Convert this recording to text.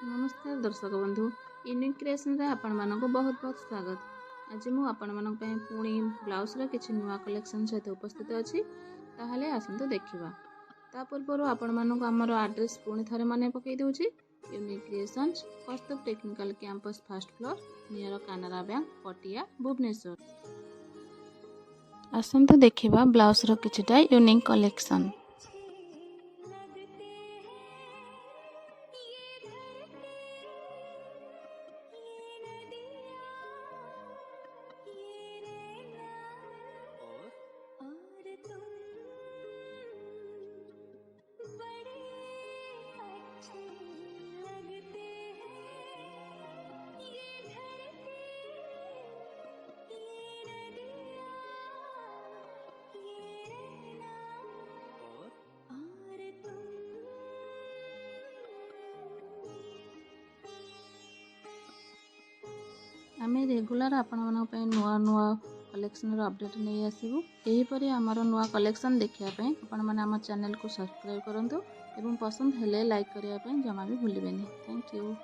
नमस्कार दर्शक बंधु यूनिक क्रिएशन रे आपण मानको बहुत बहुत स्वागत। आज मु आपण मानक पय पुणी ब्लाउज रे किछि नुवा कलेक्शन सहित उपस्थित अछि। ताहले आसंतु देखिबा। ता पूर्व आपण मानको हमर एड्रेस पुणी थरे मने पकई दोछि। Unique creation Kastur technical campus first floor near Canara bank Patia Bhubaneswar. आसंतु देखिबा ब्लाउज रो किछिटा यूनिक कलेक्शन। आमे रेगुलर आपण मानक पय नुआ कलेक्शन अपडेट नहीं आसबू। यहीपरि आमर नुआ कलेक्शन देखिया आपण माने आम चैनल को सब्सक्राइब करंतु एवं पसंद हेले लाइक करिया जमा भी भूलिबेनी। Thank you.